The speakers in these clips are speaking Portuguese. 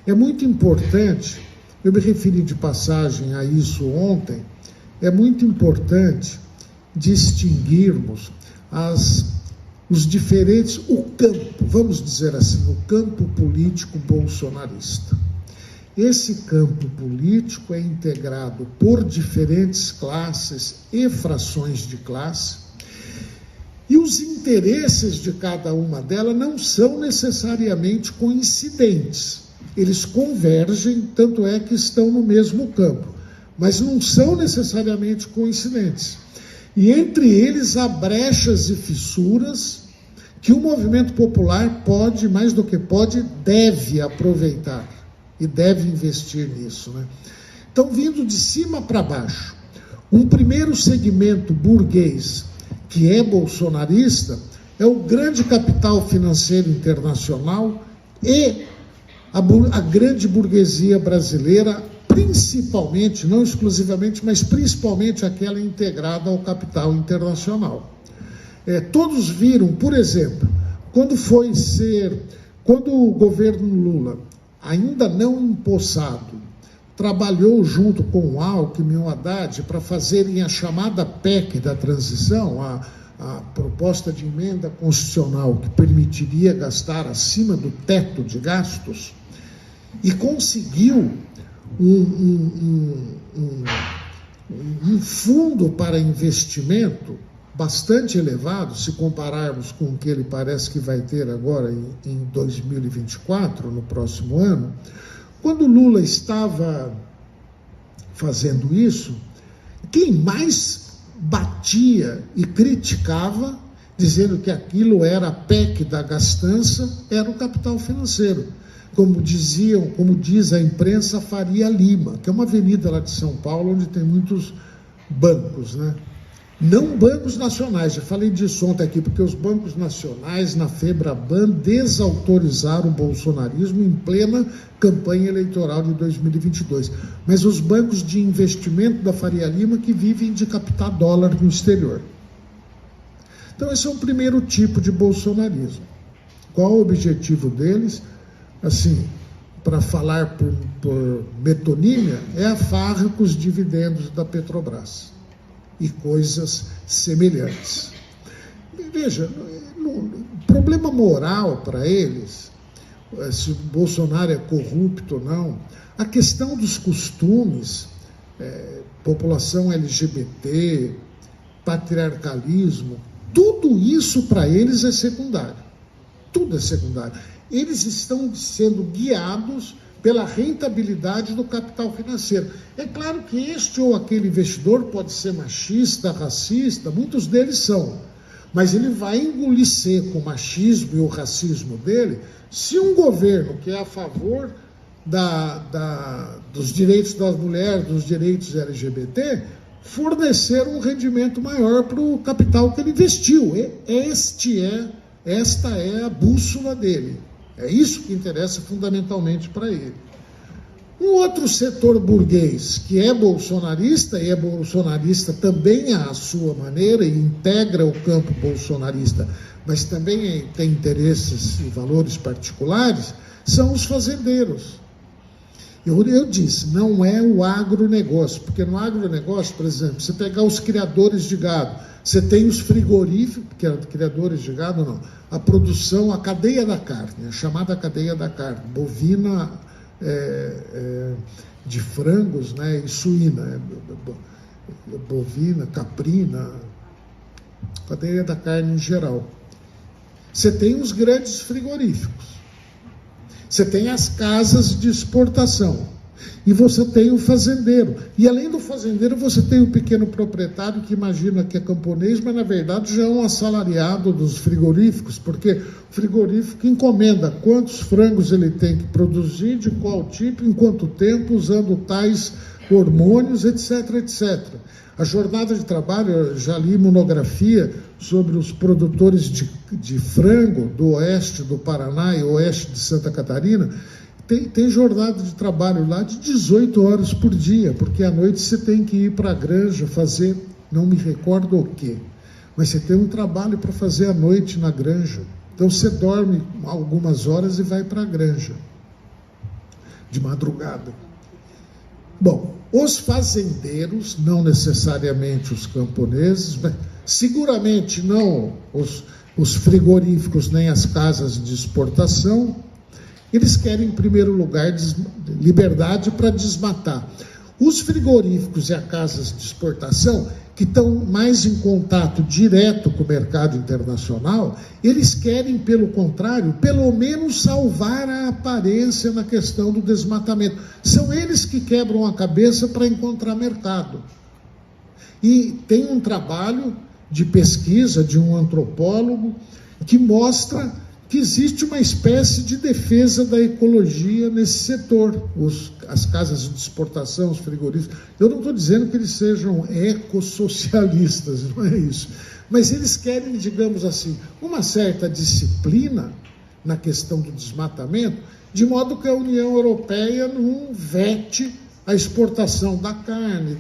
É muito importante, eu me referi de passagem a isso ontem, é muito importante distinguirmos os diferentes, o campo, vamos dizer assim, o campo político bolsonarista. Esse campo político é integrado por diferentes classes e frações de classe, e os interesses de cada uma delas não são necessariamente coincidentes. Eles convergem, tanto é que estão no mesmo campo, mas não são necessariamente coincidentes. E entre eles há brechas e fissuras que o movimento popular pode, mais do que pode, deve aproveitar e deve investir nisso, né? Então, vindo de cima para baixo, um primeiro segmento burguês que é bolsonarista é o grande capital financeiro internacional e a grande burguesia brasileira, principalmente, não exclusivamente, mas principalmente aquela integrada ao capital internacional. Todos viram, por exemplo, quando o governo Lula, ainda não empossado, trabalhou junto com o Alckmin e o Haddad para fazerem a chamada PEC da transição, a proposta de emenda constitucional que permitiria gastar acima do teto de gastos, e conseguiu um fundo para investimento bastante elevado, se compararmos com o que ele parece que vai ter agora em 2024, no próximo ano. Quando Lula estava fazendo isso, quem mais batia e criticava, dizendo que aquilo era a PEC da gastança, era o capital financeiro. Como diz a imprensa, Faria Lima, que é uma avenida lá de São Paulo, onde tem muitos bancos, né? Não bancos nacionais, já falei disso ontem aqui, porque os bancos nacionais, na Febraban, desautorizaram o bolsonarismo em plena campanha eleitoral de 2022. Mas os bancos de investimento da Faria Lima que vivem de captar dólar no exterior. Então, esse é um primeiro tipo de bolsonarismo. Qual o objetivo deles? Assim, para falar por metonímia, é a farra com os dividendos da Petrobras e coisas semelhantes. Veja, problema moral para eles, se o Bolsonaro é corrupto ou não, a questão dos costumes, população LGBT, patriarcalismo, tudo isso para eles é secundário. Tudo é secundário. Eles estão sendo guiados pela rentabilidade do capital financeiro. É claro que este ou aquele investidor pode ser machista, racista, muitos deles são, mas ele vai engolir seco o machismo e o racismo dele se um governo que é a favor dos direitos das mulheres, dos direitos LGBT, fornecer um rendimento maior para o capital que ele investiu. Esta é a bússola dele. É isso que interessa fundamentalmente para ele. Um outro setor burguês que é bolsonarista, e é bolsonarista também à sua maneira, e integra o campo bolsonarista, mas também tem interesses e valores particulares, são os fazendeiros. Eu disse, não é o agronegócio, porque no agronegócio, por exemplo, você pegar os criadores de gado, você tem os frigoríficos, criadores de gado não, a produção, a cadeia da carne, a chamada cadeia da carne, bovina, de frangos, né, e suína, bovina, caprina, cadeia da carne em geral. Você tem os grandes frigoríficos, você tem as casas de exportação, e você tem o fazendeiro. E além do fazendeiro, você tem o pequeno proprietário que imagina que é camponês, mas na verdade já é um assalariado dos frigoríficos, porque o frigorífico encomenda quantos frangos ele tem que produzir, de qual tipo, em quanto tempo, usando tais hormônios, etc, etc. A jornada de trabalho, eu já li monografia sobre os produtores de frango do oeste do Paraná e oeste de Santa Catarina. Tem jornada de trabalho lá de 18 horas por dia, porque à noite você tem que ir para a granja fazer, não me recordo o quê, mas você tem um trabalho para fazer à noite na granja. Então você dorme algumas horas e vai para a granja. de madrugada. Bom, os fazendeiros, não necessariamente os camponeses, mas seguramente não os frigoríficos nem as casas de exportação, eles querem, em primeiro lugar, liberdade para desmatar. Os frigoríficos e as casas de exportação, que estão mais em contato direto com o mercado internacional, eles querem, pelo contrário, pelo menos salvar a aparência na questão do desmatamento. São eles que quebram a cabeça para encontrar mercado. E tem um trabalho de pesquisa de um antropólogo que mostra que existe uma espécie de defesa da ecologia nesse setor. As casas de exportação, os frigoríficos, eu não estou dizendo que eles sejam ecossocialistas, não é isso, mas eles querem, digamos assim, uma certa disciplina na questão do desmatamento, de modo que a União Europeia não vete a exportação da carne,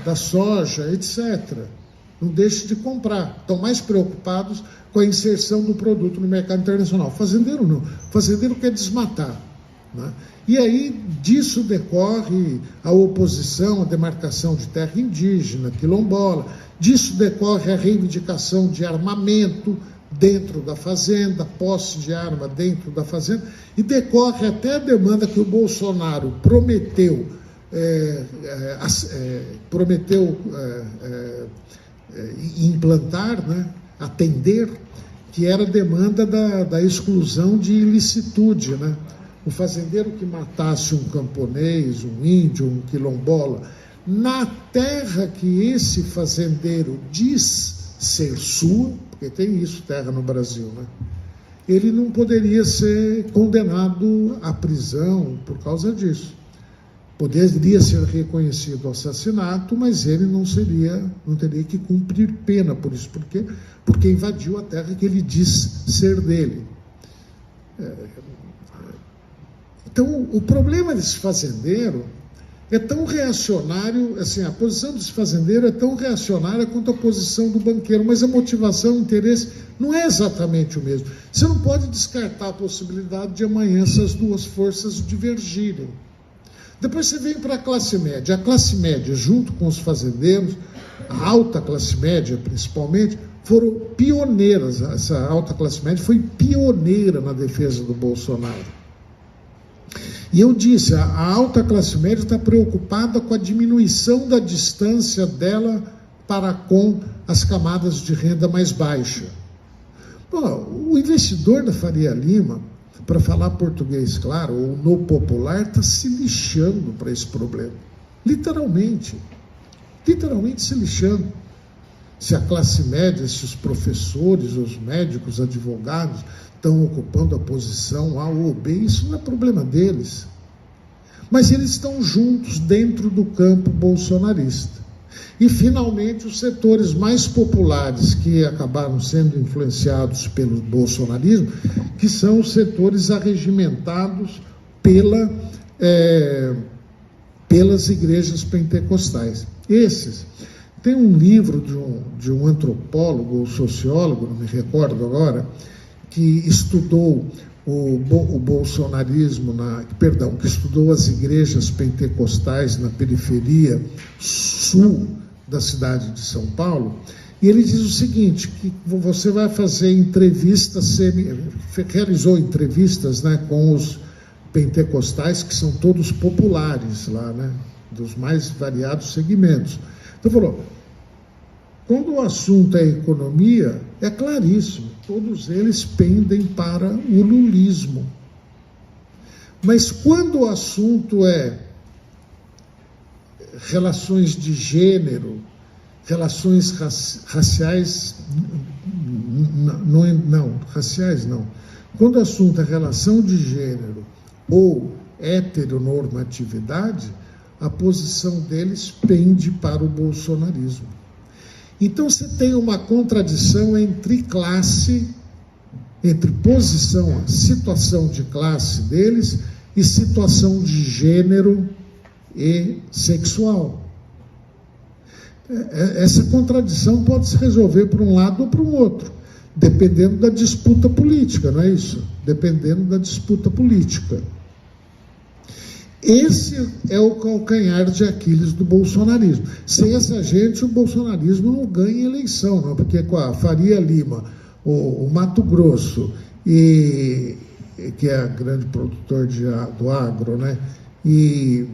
da soja, etc. Não deixe de comprar. Estão mais preocupados com a inserção do produto no mercado internacional. Fazendeiro não. Fazendeiro quer desmatar, né? E aí disso decorre a oposição à demarcação de terra indígena, quilombola. Disso decorre a reivindicação de armamento dentro da fazenda, posse de arma dentro da fazenda. E decorre até a demanda que o Bolsonaro prometeu implantar, né, atender, que era a demanda da exclusão de ilicitude, né? O fazendeiro que matasse um camponês, um índio, um quilombola, na terra que esse fazendeiro diz ser sua, porque tem isso, terra no Brasil, né? Ele não poderia ser condenado à prisão por causa disso. Poderia ser reconhecido o assassinato, mas ele não teria que cumprir pena por isso. Por quê? Porque invadiu a terra que ele diz ser dele. Então, o problema desse fazendeiro é tão reacionário, assim, a posição desse fazendeiro é tão reacionária quanto a posição do banqueiro, mas a motivação, o interesse não é exatamente o mesmo. Você não pode descartar a possibilidade de amanhã essas duas forças divergirem. Depois você vem para a classe média. A classe média, junto com os fazendeiros, a alta classe média principalmente, foram pioneiras. Essa alta classe média foi pioneira na defesa do Bolsonaro. E eu disse, a alta classe média está preocupada com a diminuição da distância dela para com as camadas de renda mais baixa. Bom, o investidor da Faria Lima, para falar português, claro, ou no popular, está se lixando para esse problema. Literalmente se lixando. Se a classe média, se os professores, os médicos, advogados estão ocupando a posição A ou B, isso não é problema deles. Mas eles estão juntos dentro do campo bolsonarista. E, finalmente, os setores mais populares que acabaram sendo influenciados pelo bolsonarismo, que são os setores arregimentados pelas igrejas pentecostais. Esses, tem um livro de um antropólogo ou sociólogo, não me recordo agora, que estudou o bolsonarismo, que estudou as igrejas pentecostais na periferia sul da cidade de São Paulo, e ele diz o seguinte, que você vai fazer entrevistas, realizou entrevistas, né, com os pentecostais, que são todos populares lá, né, dos mais variados segmentos. Então falou, quando o assunto é economia, é claríssimo, todos eles pendem para o lulismo. Mas quando o assunto é relações de gênero, relações raciais, raciais não. Quando o assunto é relação de gênero ou heteronormatividade, a posição deles pende para o bolsonarismo. Então você tem uma contradição entre classe, entre posição, situação de classe deles e situação de gênero e sexual. Essa contradição pode se resolver para um lado ou para o outro, dependendo da disputa política, não é isso? Dependendo da disputa política. Esse é o calcanhar de Aquiles do bolsonarismo. Sem essa gente, o bolsonarismo não ganha eleição, não, porque com a Faria Lima, o Mato Grosso, que é grande produtor do agro, né? E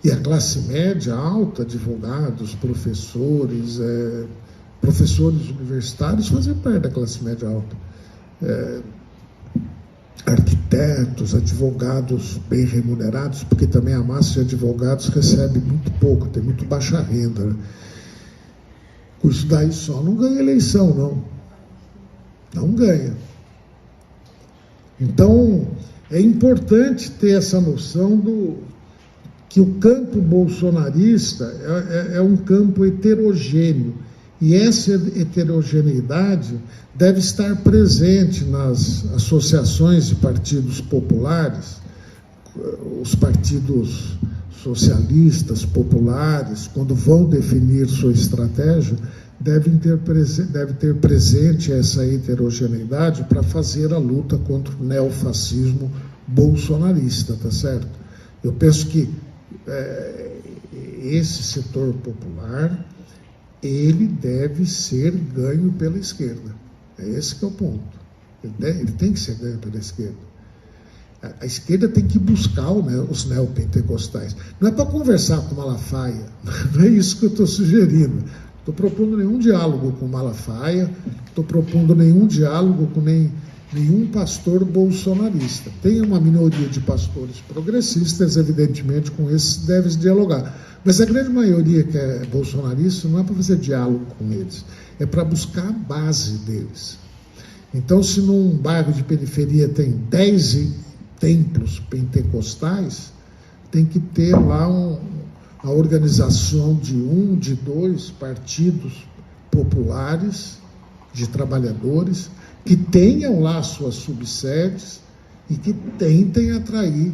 a classe média alta, advogados, professores, professores universitários fazem parte da classe média alta. Arquitetos, advogados bem remunerados, porque também a massa de advogados recebe muito pouco, tem muito baixa renda, né? Com isso daí só não ganha eleição, não. Não ganha. Então, é importante ter essa noção que o campo bolsonarista é um campo heterogêneo. E essa heterogeneidade deve estar presente nas associações de partidos populares, os partidos socialistas, populares, quando vão definir sua estratégia, deve ter presente essa heterogeneidade para fazer a luta contra o neofascismo bolsonarista, tá certo? Eu penso que esse setor popular, ele deve ser ganho pela esquerda. É esse que é o ponto. Ele tem que ser ganho pela esquerda. A esquerda tem que buscar os neopentecostais. Não é para conversar com Malafaia, não é isso que eu estou sugerindo. Estou propondo nenhum diálogo com Malafaia, estou propondo nenhum diálogo com nenhum pastor bolsonarista. Tem uma minoria de pastores progressistas, evidentemente, com esses deve dialogar. Mas a grande maioria que é bolsonarista não é para fazer diálogo com eles, é para buscar a base deles. Então, se num bairro de periferia tem 10 templos pentecostais, tem que ter lá a organização de 2 partidos populares, de trabalhadores, que tenham lá suas subsedes e que tentem atrair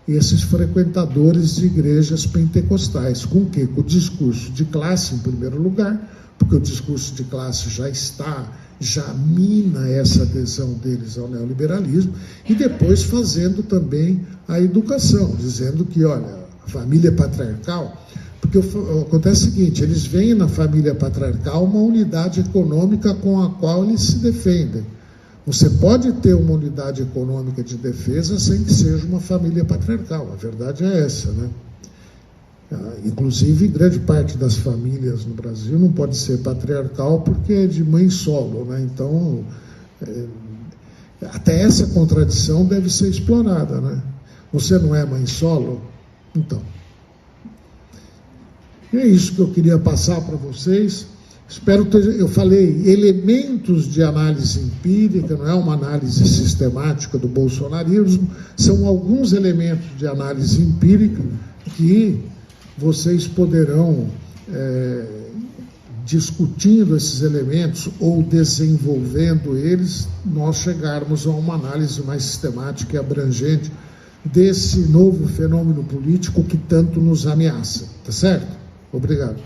esses frequentadores de igrejas pentecostais. Com o quê? Com o discurso de classe, em primeiro lugar, porque o discurso de classe já mina essa adesão deles ao neoliberalismo, e depois fazendo também a educação, dizendo que, olha, a família patriarcal, porque acontece o seguinte, eles veem na família patriarcal uma unidade econômica com a qual eles se defendem. Você pode ter uma unidade econômica de defesa sem que seja uma família patriarcal, a verdade é essa, né? Inclusive, grande parte das famílias no Brasil não pode ser patriarcal porque é de mãe solo, né? Então, até essa contradição deve ser explorada, né? Você não é mãe solo? Então, é isso que eu queria passar para vocês. Espero que eu falei elementos de análise empírica, não é uma análise sistemática do bolsonarismo, são alguns elementos de análise empírica que vocês poderão, discutindo esses elementos ou desenvolvendo eles, nós chegarmos a uma análise mais sistemática e abrangente desse novo fenômeno político que tanto nos ameaça. Tá certo? Obrigado.